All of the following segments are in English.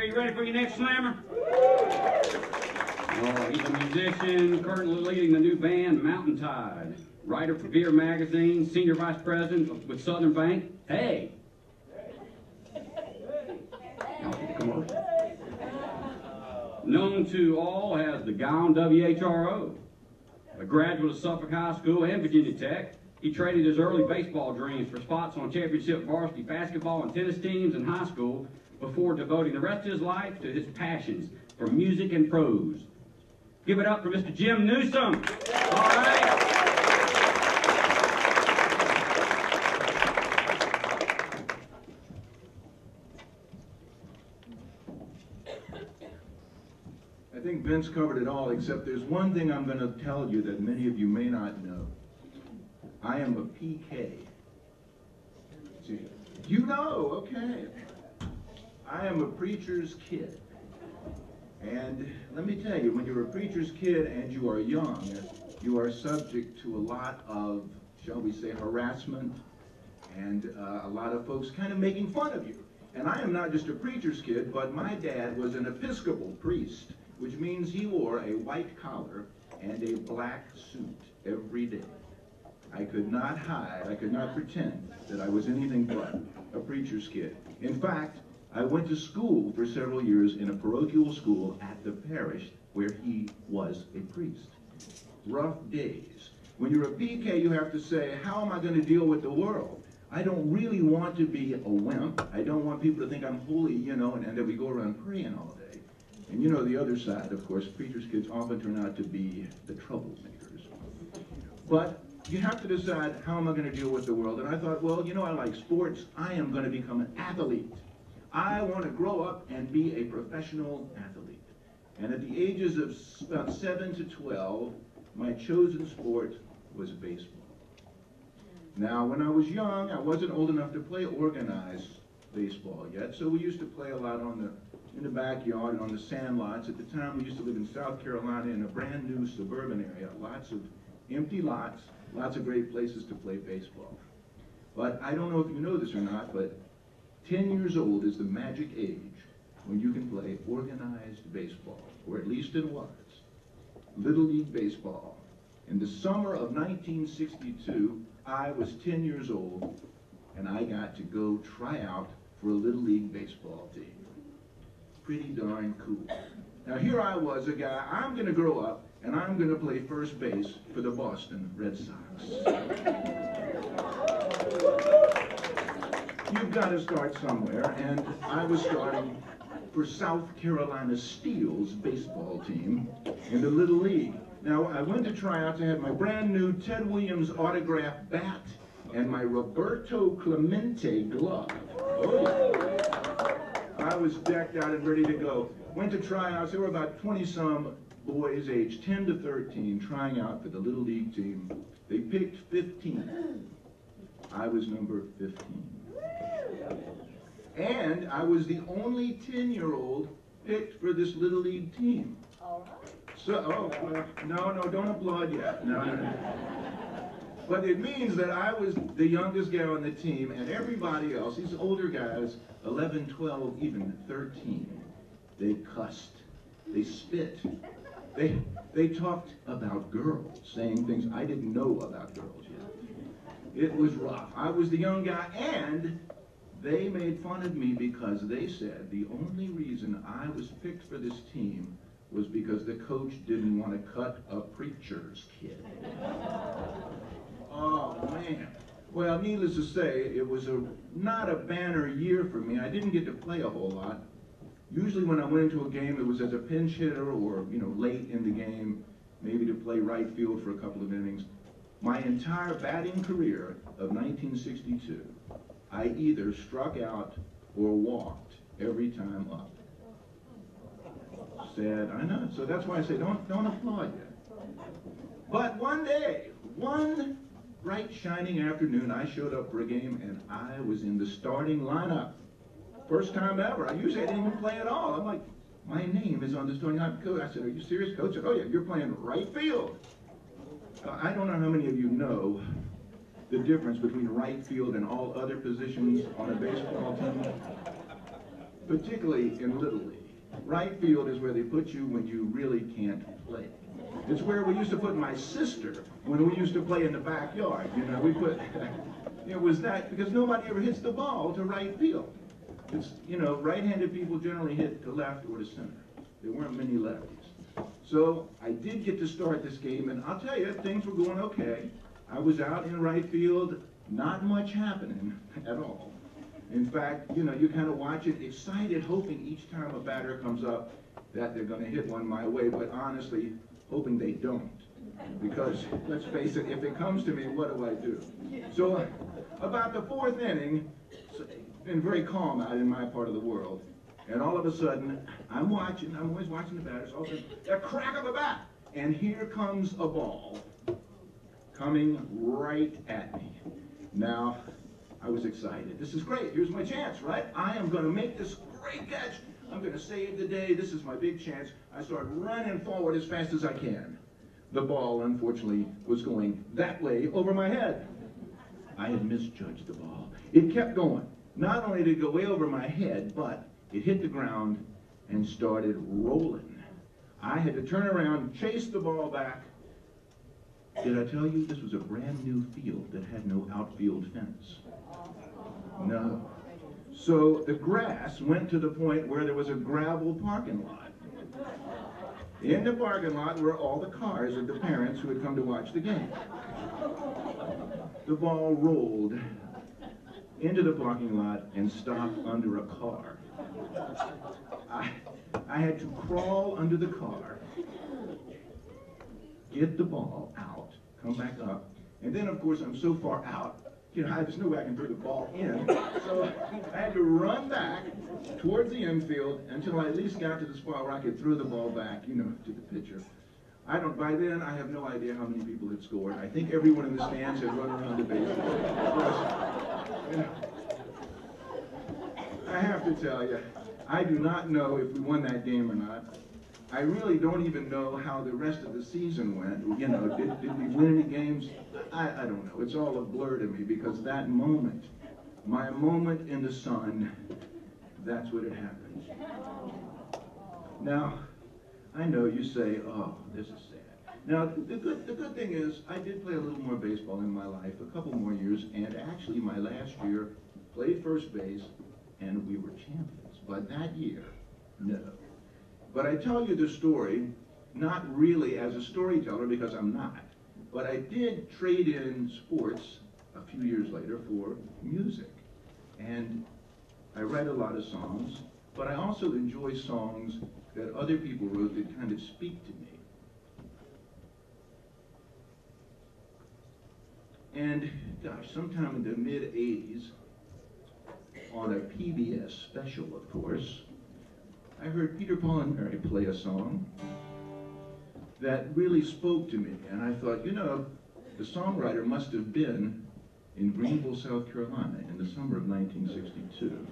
Are you ready for your next slammer? Oh, he's a musician, currently leading the new band Mountain Tide. Writer for Beer Magazine, senior vice president with Southern Bank. Hey! Now for the commercial. Known to all as the guy on WHRO. A graduate of Suffolk High School and Virginia Tech, he traded his early baseball dreams for spots on championship varsity basketball and tennis teams in high school before devoting the rest of his life to his passions for music and prose. Give it up for Mr. Jim Newsom. All right. I think Vince covered it all, except there's one thing I'm going to tell you that many of you may not know. I am a PK. See, you know, okay. I am a preacher's kid. And let me tell you, when you're a preacher's kid and you are young, you are subject to a lot of, shall we say, harassment and a lot of folks kind of making fun of you. And I am not just a preacher's kid, but my dad was an Episcopal priest, which means he wore a white collar and a black suit every day. I could not hide, I could not pretend that I was anything but a preacher's kid. In fact, I went to school for several years in a parochial school at the parish where he was a priest. Rough days. When you're a PK, you have to say, how am I going to deal with the world? I don't really want to be a wimp. I don't want people to think I'm holy, you know, and that we go around praying all day. And you know the other side, of course, preachers' kids often turn out to be the troublemakers. But you have to decide, how am I going to deal with the world? And I thought, well, you know, I like sports. I am going to become an athlete. I want to grow up and be a professional athlete. And at the ages of about 7 to 12, my chosen sport was baseball. Now, when I was young, I wasn't old enough to play organized baseball yet, so we used to play a lot in the backyard and on the sand lots. At the time, we used to live in South Carolina in a brand new suburban area, lots of empty lots, lots of great places to play baseball. But I don't know if you know this or not, but 10 years old is the magic age when you can play organized baseball, or at least it was. Little League Baseball. In the summer of 1962, I was 10 years old, and I got to go try out for a Little League Baseball team. Pretty darn cool. Now here I was, a guy, I'm going to grow up, and I'm going to play first base for the Boston Red Sox. You've got to start somewhere, and I was starting for South Carolina Steel's baseball team in the Little League. Now, I went to try out to have my brand new Ted Williams autographed bat and my Roberto Clemente glove. Oh. I was decked out and ready to go. Went to tryouts. There were about 20-some boys aged 10 to 13 trying out for the Little League team. They picked 15. I was number 15. And I was the only 10-year-old picked for this Little League team. All right. So, oh, no, don't applaud yet. No. But it means that I was the youngest guy on the team, and everybody else, these older guys, 11, 12, even 13, they cussed, they spit, they talked about girls, saying things I didn't know about girls yet. It was rough. I was the young guy, and they made fun of me because they said the only reason I was picked for this team was because the coach didn't want to cut a preacher's kid. Oh, man. Well, needless to say, it was not a banner year for me. I didn't get to play a whole lot. Usually when I went into a game, it was as a pinch hitter or, you know, late in the game, maybe to play right field for a couple of innings. My entire batting career of 1962, I either struck out or walked every time up. Sad, I know. So that's why I say don't applaud yet. But one day, one bright shining afternoon, I showed up for a game and I was in the starting lineup. First time ever. I usually didn't even play at all. I'm like, my name is on the starting lineup. Coach, I said, are you serious, coach? I said, oh yeah, you're playing right field. I don't know how many of you know the difference between right field and all other positions on a baseball team. particularly in Little League. Right field is where they put you when you really can't play. It's where we used to put my sister when we used to play in the backyard. You know, we put, it was that, because nobody ever hits the ball to right field. It's, you know, right-handed people generally hit to left or to center. There weren't many lefties. So I did get to start this game, and I'll tell you, things were going okay. I was out in right field, not much happening at all. In fact, you know, you kind of watch it, excited, hoping each time a batter comes up that they're going to hit one my way, but honestly, hoping they don't. Because, let's face it, if it comes to me, what do I do? So, about the fourth inning, it's been very calm out in my part of the world, and all of a sudden, I'm always watching the batters, all of a sudden, a crack of a bat, and here comes a ball coming right at me. Now, I was excited. This is great. Here's my chance, right? I am going to make this great catch. I'm going to save the day. This is my big chance. I start running forward as fast as I can. The ball, unfortunately, was going that way over my head. I had misjudged the ball. It kept going. Not only did it go way over my head, but it hit the ground and started rolling. I had to turn around, chase the ball back. Did I tell you this was a brand new field that had no outfield fence? No. So the grass went to the point where there was a gravel parking lot. In the parking lot were all the cars of the parents who had come to watch the game. The ball rolled into the parking lot and stopped under a car. I had to crawl under the car, get the ball out, come back up, and then of course I'm so far out, you know, there's no way I can throw the ball in, so I had to run back towards the infield until I at least got to the spot where I could throw the ball back, you know, to the pitcher. By then, I have no idea how many people had scored. I think everyone in the stands had run around the bases. You know, I have to tell you, I do not know if we won that game or not. I really don't even know how the rest of the season went. You know, did we win any games? I don't know. It's all a blur to me because that moment, my moment in the sun, that's what had happened. Now, I know you say, oh, this is sad. Now, the good thing is I did play a little more baseball in my life, a couple more years, and actually my last year played first base, and we were champions. But that year, no. But I tell you the story, not really as a storyteller, because I'm not, but I did trade in sports a few years later for music. And I write a lot of songs, but I also enjoy songs that other people wrote that kind of speak to me. And gosh, sometime in the mid-'80s, on a PBS special, of course, I heard Peter, Paul, and Mary play a song that really spoke to me. And I thought, you know, the songwriter must have been in Greenville, South Carolina in the summer of 1962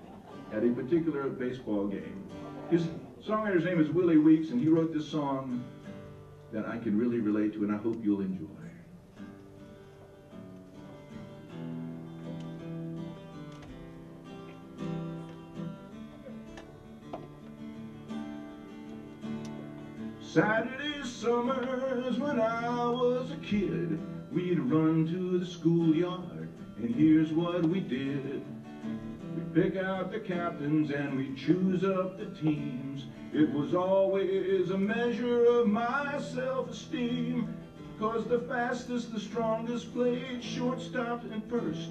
at a particular baseball game. His songwriter's name is Willie Weeks, and he wrote this song that I can really relate to, and I hope you'll enjoy. Saturday summers when I was a kid, we'd run to the schoolyard, and here's what we did. We'd pick out the captains and we'd choose up the teams. It was always a measure of my self-esteem, 'cause the fastest, the strongest played shortstop and first.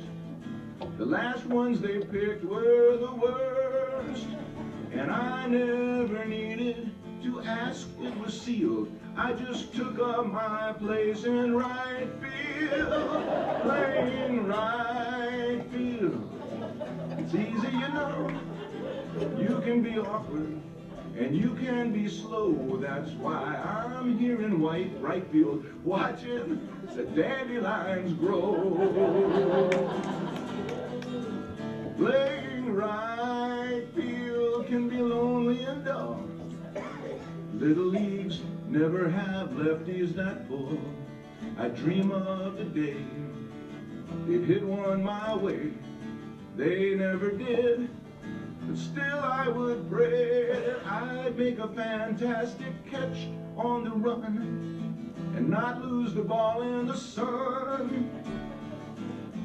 The last ones they picked were the worst, and I never needed to ask, it was sealed. I just took up my place in right field, playing right field. It's easy, you know. You can be awkward and you can be slow. That's why I'm here in right field, watching the dandelions grow. Playing right field can be lonely and dull. Little leagues never have lefties that full. I dream of the day they'd hit one my way. They never did, but but still I would pray that I'd make a fantastic catch on the run and not lose the ball in the sun.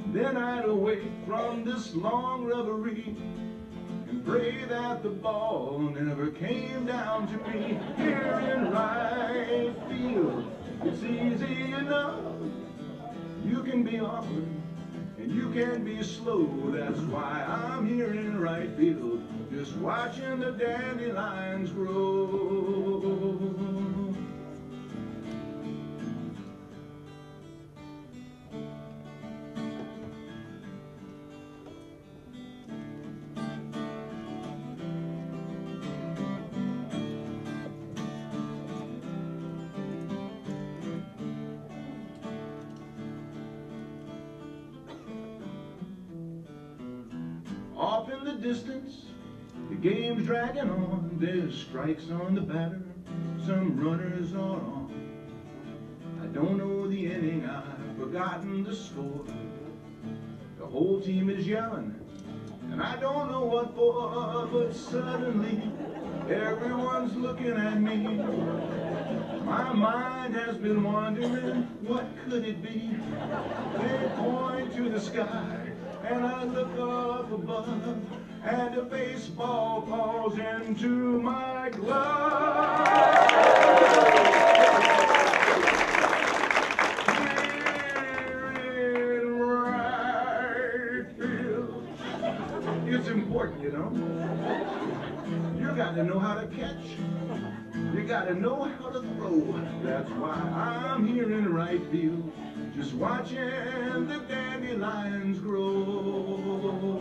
Then I'd awake from this long reverie and pray that the ball never came down to me. Here in right field, it's easy enough. You can be awkward and you can be slow. That's why I'm here in right field, just watching the dandelions grow. Off in the distance, the game's dragging on. There's strikes on the batter, some runners are on. I don't know the inning, I've forgotten the score. The whole team is yelling, and I don't know what for, but suddenly everyone's looking at me. My mind has been wondering, what could it be? They point to the sky, and I look up above, and a baseball falls into my glove. Here in right field. It's important, you know. You gotta know how to catch. You gotta know how to throw. That's why I'm here in right field, just watching the dandelions grow.